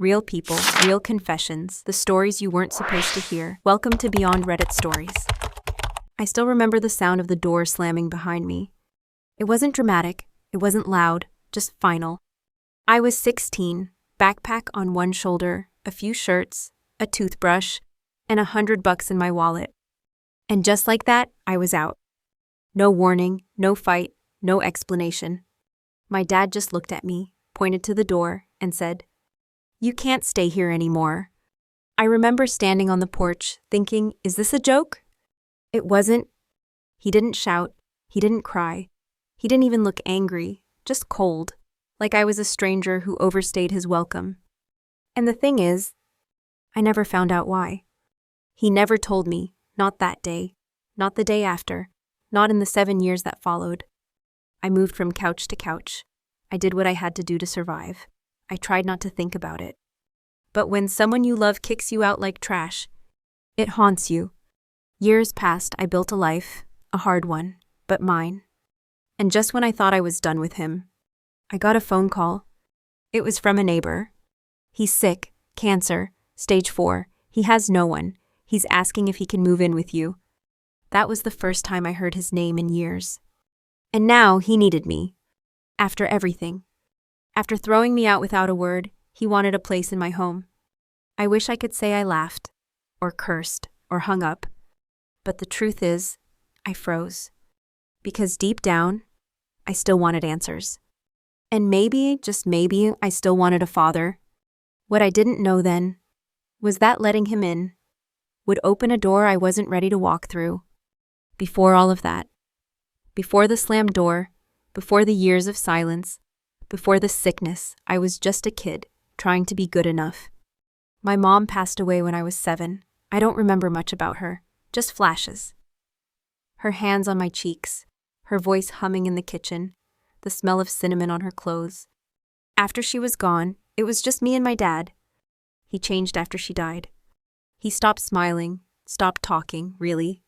Real people, real confessions, the stories you weren't supposed to hear. Welcome to Beyond Reddit Stories. I still remember the sound of the door slamming behind me. It wasn't dramatic, it wasn't loud, just final. I was 16, backpack on one shoulder, a few shirts, a toothbrush, and $100 in my wallet. And just like that, I was out. No warning, no fight, no explanation. My dad just looked at me, pointed to the door, and said, "You can't stay here anymore." I remember standing on the porch, thinking, is this a joke? It wasn't. He didn't shout, he didn't cry, he didn't even look angry, just cold, like I was a stranger who overstayed his welcome. And the thing is, I never found out why. He never told me, not that day, not the day after, not in the 7 years that followed. I moved from couch to couch. I did what I had to do to survive. I tried not to think about it. But when someone you love kicks you out like trash, it haunts you. Years passed, I built a life, a hard one, but mine. And just when I thought I was done with him, I got a phone call. It was from a neighbor. He's sick, cancer, stage 4. He has no one. He's asking if he can move in with you. That was the first time I heard his name in years. And now he needed me. After everything. After throwing me out without a word, he wanted a place in my home. I wish I could say I laughed, or cursed, or hung up. But the truth is, I froze. Because deep down, I still wanted answers. And maybe, just maybe, I still wanted a father. What I didn't know then was that letting him in would open a door I wasn't ready to walk through. Before all of that, before the slammed door, before the years of silence, before the sickness, I was just a kid, trying to be good enough. My mom passed away when I was 7. I don't remember much about her, just flashes. Her hands on my cheeks, her voice humming in the kitchen, the smell of cinnamon on her clothes. After she was gone, it was just me and my dad. He changed after she died. He stopped smiling, stopped talking, really.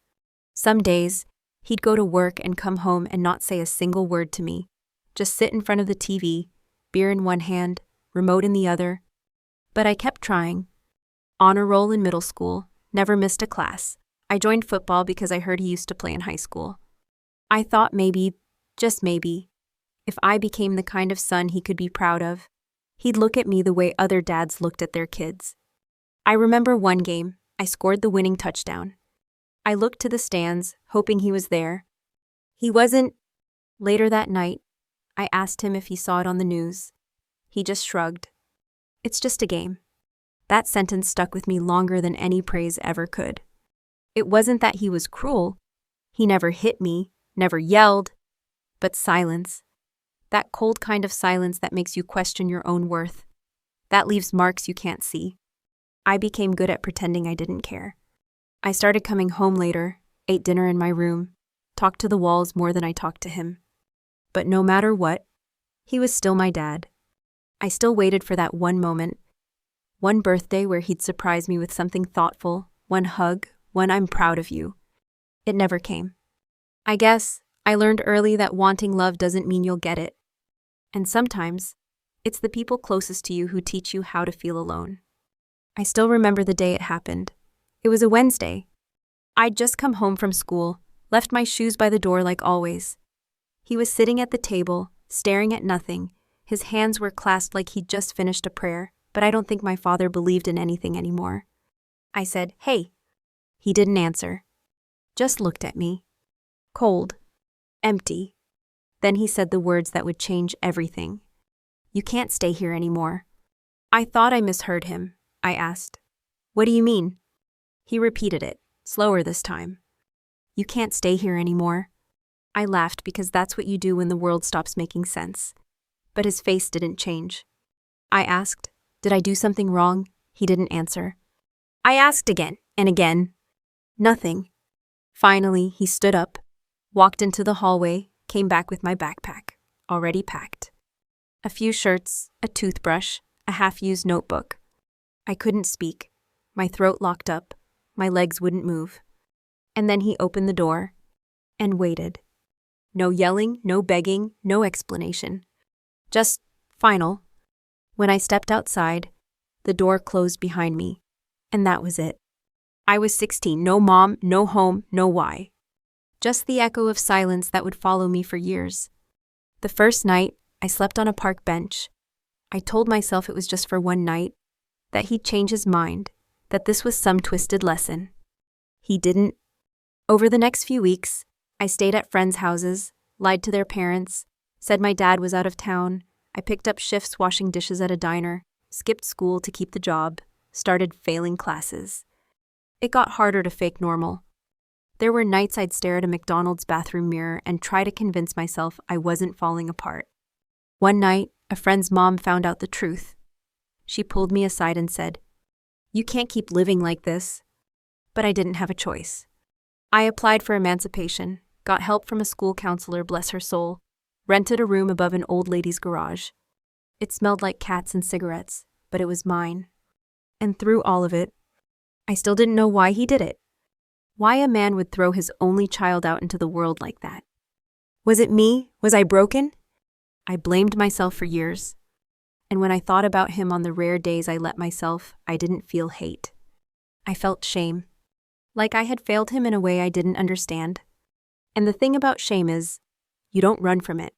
Some days, he'd go to work and come home and not say a single word to me. Just sit in front of the TV, beer in one hand, remote in the other. But I kept trying. Honor roll in middle school, never missed a class. I joined football because I heard he used to play in high school. I thought maybe, just maybe, if I became the kind of son he could be proud of, he'd look at me the way other dads looked at their kids. I remember one game, I scored the winning touchdown. I looked to the stands, hoping he was there. He wasn't. Later that night, I asked him if he saw it on the news. He just shrugged. It's just a game. That sentence stuck with me longer than any praise ever could. It wasn't that he was cruel. He never hit me, never yelled. But silence. That cold kind of silence that makes you question your own worth. That leaves marks you can't see. I became good at pretending I didn't care. I started coming home later, ate dinner in my room, talked to the walls more than I talked to him. But no matter what, he was still my dad. I still waited for that one moment, one birthday where he'd surprise me with something thoughtful, one hug, one "I'm proud of you." It never came. I guess I learned early that wanting love doesn't mean you'll get it. And sometimes, it's the people closest to you who teach you how to feel alone. I still remember the day it happened. It was a Wednesday. I'd just come home from school, left my shoes by the door like always. He was sitting at the table, staring at nothing. His hands were clasped like he'd just finished a prayer, but I don't think my father believed in anything anymore. I said, "Hey." He didn't answer. Just looked at me. Cold. Empty. Then he said the words that would change everything. "You can't stay here anymore." I thought I misheard him. I asked, "What do you mean?" He repeated it, slower this time. "You can't stay here anymore." I laughed because that's what you do when the world stops making sense. But his face didn't change. I asked, "Did I do something wrong?" He didn't answer. I asked again and again. Nothing. Finally, he stood up, walked into the hallway, came back with my backpack, already packed. A few shirts, a toothbrush, a half-used notebook. I couldn't speak. My throat locked up. My legs wouldn't move. And then he opened the door and waited. No yelling, no begging, no explanation. Just final. When I stepped outside, The door closed behind me. And that was it. I was 16, no mom, no home, no why. Just the echo of silence that would follow me for years. The first night, I slept on a park bench. I told myself it was just for one night, that he'd change his mind, that this was some twisted lesson. He didn't. Over the next few weeks, I stayed at friends' houses, lied to their parents, said my dad was out of town. I picked up shifts washing dishes at a diner, skipped school to keep the job, started failing classes. It got harder to fake normal. There were nights I'd stare at a McDonald's bathroom mirror and try to convince myself I wasn't falling apart. One night, a friend's mom found out the truth. She pulled me aside and said, "You can't keep living like this." But I didn't have a choice. I applied for emancipation, got help from a school counselor, bless her soul, rented a room above an old lady's garage. It smelled like cats and cigarettes, but it was mine. And through all of it, I still didn't know why he did it. Why a man would throw his only child out into the world like that. Was it me? Was I broken? I blamed myself for years. And when I thought about him on the rare days I let myself, I didn't feel hate. I felt shame. Like I had failed him in a way I didn't understand. And the thing about shame is, you don't run from it.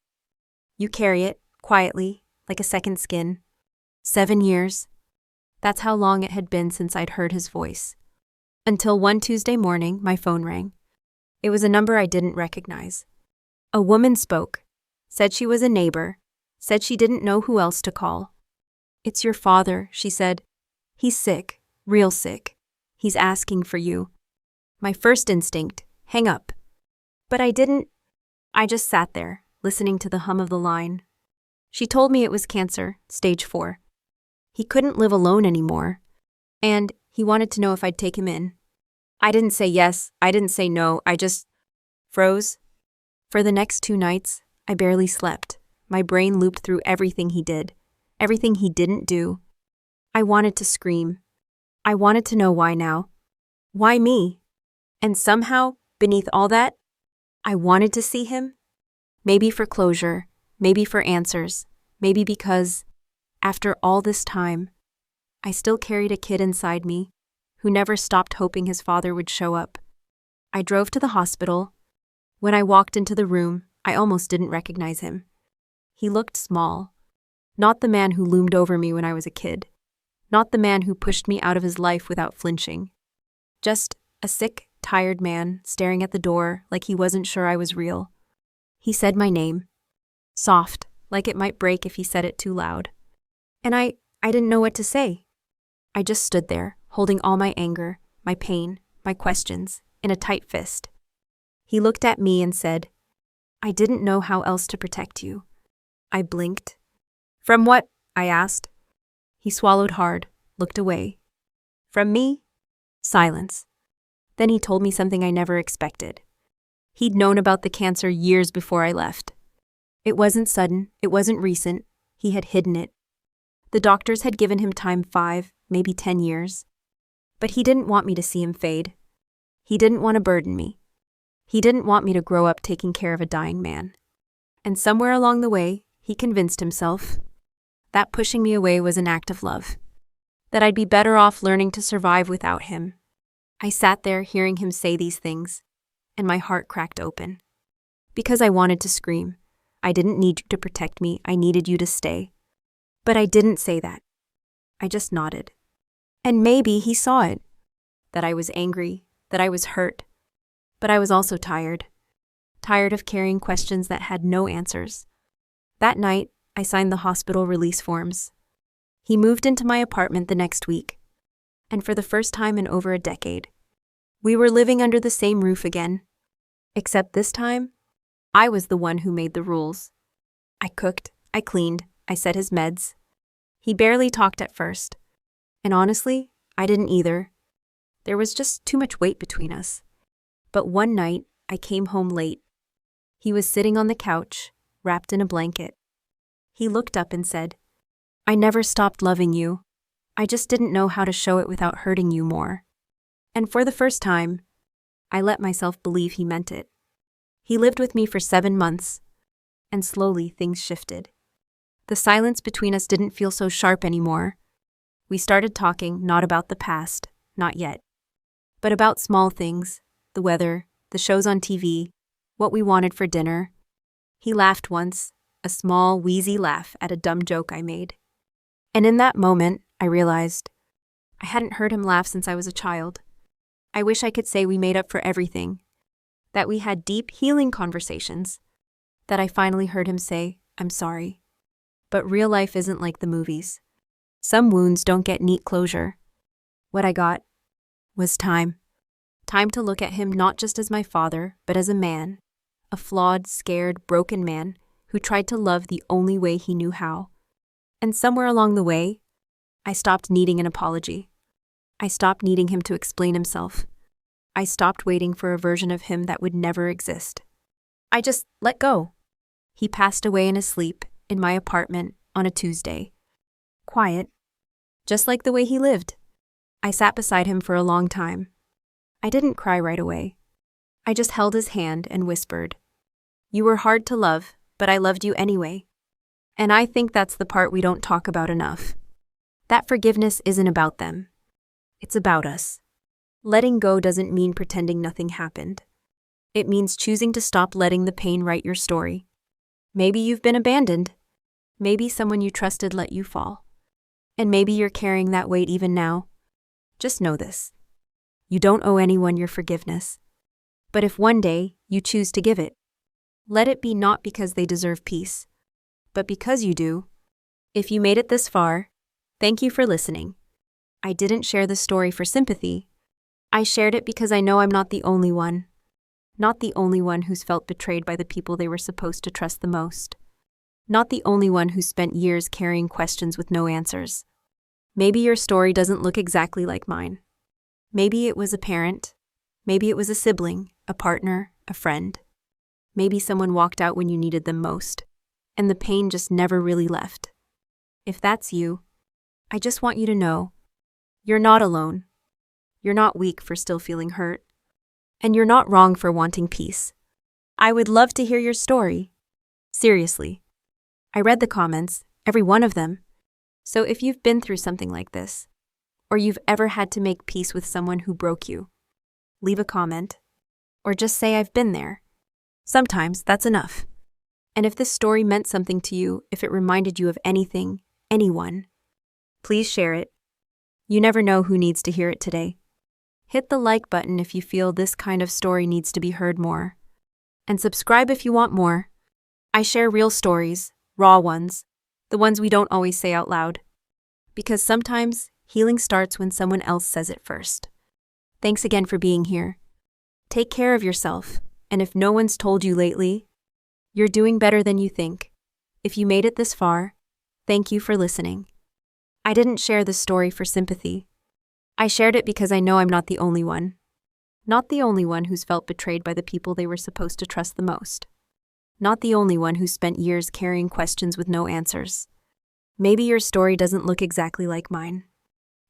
You carry it, quietly, like a second skin. 7 years. That's how long it had been since I'd heard his voice. Until one Tuesday morning, my phone rang. It was a number I didn't recognize. A woman spoke, said she was a neighbor, said she didn't know who else to call. "It's your father," she said. "He's sick, real sick. He's asking for you." My first instinct, hang up. But I didn't. I just sat there, listening to the hum of the line. She told me it was cancer, stage 4. He couldn't live alone anymore. And he wanted to know if I'd take him in. I didn't say yes, I didn't say no, I just froze. For the next 2 nights, I barely slept. My brain looped through everything he did, everything he didn't do. I wanted to scream. I wanted to know why now. Why me? And somehow, beneath all that, I wanted to see him. Maybe for closure, maybe for answers, maybe because, after all this time, I still carried a kid inside me who never stopped hoping his father would show up. I drove to the hospital. When I walked into the room, I almost didn't recognize him. He looked small. Not the man who loomed over me when I was a kid. Not the man who pushed me out of his life without flinching. Just a sick, tired man staring at the door like he wasn't sure I was real. He said my name. Soft, like it might break if he said it too loud. And I didn't know what to say. I just stood there, holding all my anger, my pain, my questions, in a tight fist. He looked at me and said, "I didn't know how else to protect you." I blinked. "From what?" I asked. He swallowed hard, looked away. "From me?" Silence. Then he told me something I never expected. He'd known about the cancer years before I left. It wasn't sudden, it wasn't recent. He had hidden it. The doctors had given him time 5, maybe 10 years. But he didn't want me to see him fade. He didn't want to burden me. He didn't want me to grow up taking care of a dying man. And somewhere along the way, he convinced himself that pushing me away was an act of love, that I'd be better off learning to survive without him. I sat there hearing him say these things, and my heart cracked open. Because I wanted to scream. I didn't need you to protect me, I needed you to stay. But I didn't say that. I just nodded. And maybe he saw it. That I was angry, that I was hurt. But I was also tired. Tired of carrying questions that had no answers. That night, I signed the hospital release forms. He moved into my apartment the next week. And for the first time in over a decade, we were living under the same roof again. Except this time, I was the one who made the rules. I cooked, I cleaned, I set his meds. He barely talked at first. And honestly, I didn't either. There was just too much weight between us. But one night, I came home late. He was sitting on the couch, wrapped in a blanket. He looked up and said, "I never stopped loving you. I just didn't know how to show it without hurting you more." And for the first time, I let myself believe he meant it. He lived with me for 7 months, and slowly things shifted. The silence between us didn't feel so sharp anymore. We started talking not about the past, not yet, but about small things, the weather, the shows on TV, what we wanted for dinner. He laughed once, a small, wheezy laugh at a dumb joke I made. And in that moment, I realized I hadn't heard him laugh since I was a child. I wish I could say we made up for everything, that we had deep, healing conversations, that I finally heard him say, "I'm sorry." But real life isn't like the movies. Some wounds don't get neat closure. What I got was time. Time to look at him not just as my father, but as a man, a flawed, scared, broken man who tried to love the only way he knew how. And somewhere along the way, I stopped needing an apology. I stopped needing him to explain himself. I stopped waiting for a version of him that would never exist. I just let go. He passed away in his sleep in my apartment on a Tuesday. Quiet, just like the way he lived. I sat beside him for a long time. I didn't cry right away. I just held his hand and whispered, "You were hard to love, but I loved you anyway." And I think that's the part we don't talk about enough. That forgiveness isn't about them. It's about us. Letting go doesn't mean pretending nothing happened. It means choosing to stop letting the pain write your story. Maybe you've been abandoned. Maybe someone you trusted let you fall. And maybe you're carrying that weight even now. Just know this. You don't owe anyone your forgiveness. But if one day you choose to give it, let it be not because they deserve peace, but because you do. If you made it this far, thank you for listening. I didn't share this story for sympathy. I shared it because I know I'm not the only one. Not the only one who's felt betrayed by the people they were supposed to trust the most. Not the only one who spent years carrying questions with no answers. Maybe your story doesn't look exactly like mine. Maybe it was a parent. Maybe it was a sibling, a partner, a friend. Maybe someone walked out when you needed them most, and the pain just never really left. If that's you, I just want you to know, you're not alone. You're not weak for still feeling hurt. And you're not wrong for wanting peace. I would love to hear your story. Seriously. I read the comments, every one of them. So if you've been through something like this, or you've ever had to make peace with someone who broke you, leave a comment, or just say I've been there. Sometimes that's enough. And if this story meant something to you, if it reminded you of anything, anyone, please share it. You never know who needs to hear it today. Hit the like button if you feel this kind of story needs to be heard more. And subscribe if you want more. I share real stories, raw ones, the ones we don't always say out loud. Because sometimes healing starts when someone else says it first. Thanks again for being here. Take care of yourself, and if no one's told you lately, you're doing better than you think. If you made it this far, thank you for listening. I didn't share this story for sympathy. I shared it because I know I'm not the only one. Not the only one who's felt betrayed by the people they were supposed to trust the most. Not the only one who spent years carrying questions with no answers. Maybe your story doesn't look exactly like mine.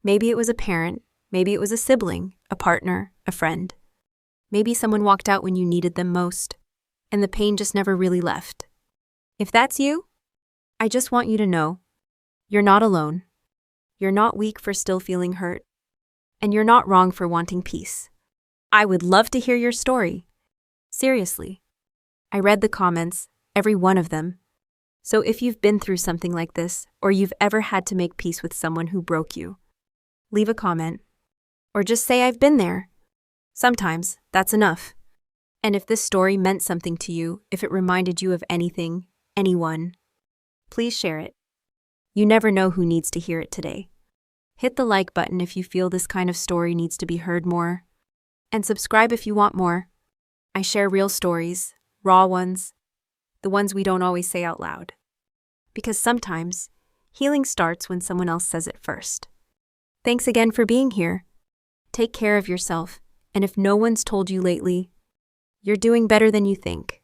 Maybe it was a parent, maybe it was a sibling, a partner, a friend. Maybe someone walked out when you needed them most, and the pain just never really left. If that's you, I just want you to know, you're not alone. You're not weak for still feeling hurt. And you're not wrong for wanting peace. I would love to hear your story. Seriously. I read the comments, every one of them. So if you've been through something like this, or you've ever had to make peace with someone who broke you, leave a comment, or just say I've been there. Sometimes that's enough. And if this story meant something to you, if it reminded you of anything, anyone, please share it. You never know who needs to hear it today. Hit the like button if you feel this kind of story needs to be heard more. And subscribe if you want more. I share real stories, raw ones, the ones we don't always say out loud. Because sometimes, healing starts when someone else says it first. Thanks again for being here. Take care of yourself, and if no one's told you lately, you're doing better than you think.